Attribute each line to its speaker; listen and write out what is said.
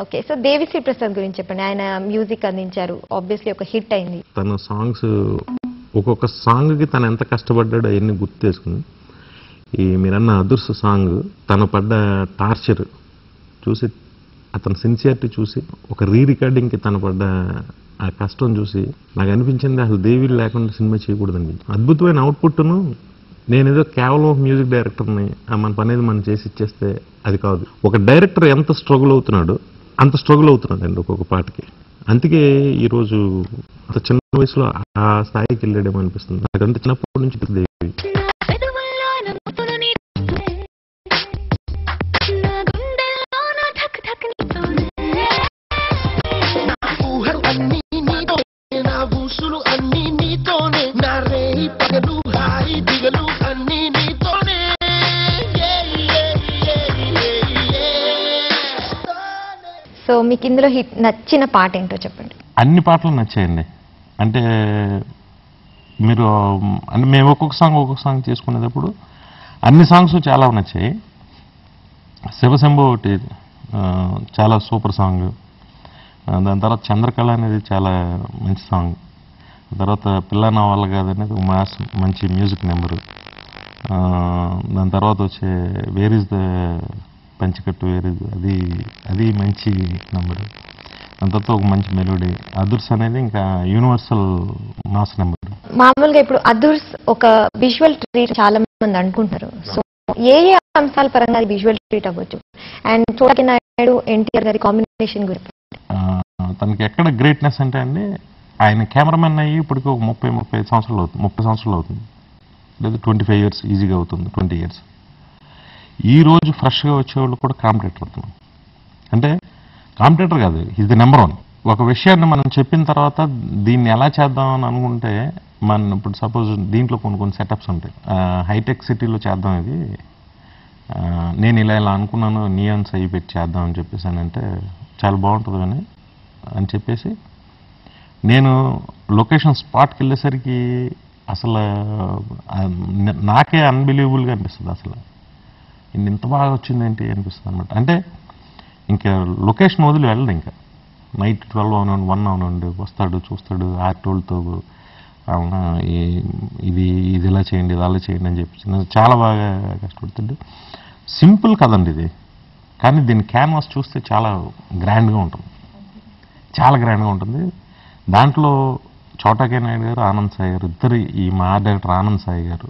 Speaker 1: Okay. So Devi Sri Prasad గురించి చెప్పండి. ఆయన మ్యూజిక్ అందించారు. ఆబ్వియస్లీ ఒక హిట్ అయింది.
Speaker 2: తన సాంగ్స్ ఒక్కొక్క సాంగ్కి తను ఎంత కష్టపడ్డాడో అవన్నీ గుర్తు చేసుకుని ఈ మీరన్న అదుర్స్ సాంగ్ తను పడ్డ టార్చర్ చూసి అతని సిన్సియారిటీ చూసి ఒక రికార్డింగ్కి తను పడ్డ ఆ కష్టం చూసి నాకు అనిపించింది అసలు దేవిలు లేకుండా సినిమా చేయకూడదండి. అద్భుతమైన అవుట్పుట్ను నేనేదో కేవలం మ్యూజిక్ డైరెక్టర్ని మన పనేది మనం చేసి ఇచ్చేస్తే అది కాదు. ఒక డైరెక్టర్ ఎంత స్ట్రగుల్ అవుతున్నాడో అంత స్ట్రగుల్ అవుతున్నాడండి ఒక్కొక్క పాటకి. అందుకే ఈరోజు అంత చిన్న వయసులో ఆ స్థాయికి వెళ్ళాడేమో అనిపిస్తుంది. నాకంటే చిన్నప్పటి నుంచి దేవి
Speaker 1: సో మీకు ఇందులో హిట్ నచ్చిన పాట ఏంటో చెప్పండి.
Speaker 2: అన్ని పాటలు నచ్చాయండి. అంటే మీరు అంటే మేము ఒక్కొక్క సాంగ్ చేసుకునేటప్పుడు అన్ని సాంగ్స్ చాలా నచ్చాయి. శివశంభు ఒకటి చాలా సూపర్ సాంగ్. దాని తర్వాత చంద్రకళ అనేది చాలా మంచి సాంగ్. తర్వాత పిల్ల నా వల్ల కాదనేది మంచి మ్యూజిక్ నెంబరు. దాని తర్వాత వచ్చే వేర్ ఇస్ ద పంచకట్టు వేర్ ఇస్ అది మంచి నెంబరు. దాని తర్వాత ఒక మంచి మెలోడీ. అదుర్స్ అనేది ఇంకా యూనివర్సల్ మాస్ నెంబర్.
Speaker 1: మామూలుగా ఇప్పుడు అదుర్స్ ఒక విజువల్ ట్రీట్ చాలా మంది అనుకుంటున్నారు. సో ఏ అంశాల పరంగా అది విజువల్ ట్రీట్ అవ్వచ్చు? అండ్ చోటకి నాయుడు ఎన్టీఆర్ గారి కాంబినేషన్ గురించి
Speaker 2: తనకి ఎక్కడ గ్రేట్నెస్ అంటే అండి, ఆయన కెమెరామెన్ అయ్యి ఇప్పటికి ఒక 30 సంవత్సరాలు అవుతుంది. లేదా 25 years ఈజీగా అవుతుంది. 20 years. ఈ రోజు ఫ్రెష్గా వచ్చేవాళ్ళు కూడా కాంపిటేటర్ అవుతున్నాం. అంటే కాంపిటేటర్ కాదు, ఈజ్ ది నెంబర్ 1. ఒక విషయాన్ని మనం చెప్పిన తర్వాత దీన్ని ఎలా చేద్దామని అనుకుంటే మనం ఇప్పుడు సపోజ్ దీంట్లో కొన్ని సెటప్స్ ఉంటాయి. హైటెక్ సిటీలో చేద్దాం ఇది, నేను ఇలా అనుకున్నాను, నియాన్స్ అయ్యి పెట్టి చేద్దాం అని చెప్పేసానంటే చాలా బాగుంటుంది అని చెప్పేసి నేను లొకేషన్ స్పాట్కి వెళ్ళేసరికి అసలు నాకే అన్బిలీవబుల్గా అనిపిస్తుంది. అసలు ఇంత బాగా వచ్చిందేంటి అనిపిస్తుంది అనమాట. అంటే ఇంకా లొకేషన్ వదిలి వెళ్ళదు. ఇంకా నైట్ 12 అవనండి 1 అవనండి వస్తాడు, చూస్తాడు, ఆర్టోలతో అవునా ఇది ఇలా చేయండి, ఇది అలా చేయండి అని చెప్పి చాలా బాగా కష్టపడుతుంది. సింపుల్ కదండి ఇది, కానీ దీని క్యాన్వాస్ చూస్తే చాలా గ్రాండ్గా ఉంటుంది. దాంట్లో చోటా కే నాయుడు గారు, ఆనంద్ సాయి గారు ఇద్దరు, ఈ మా డైరెక్టర్ ఆనంద్ సాయి గారు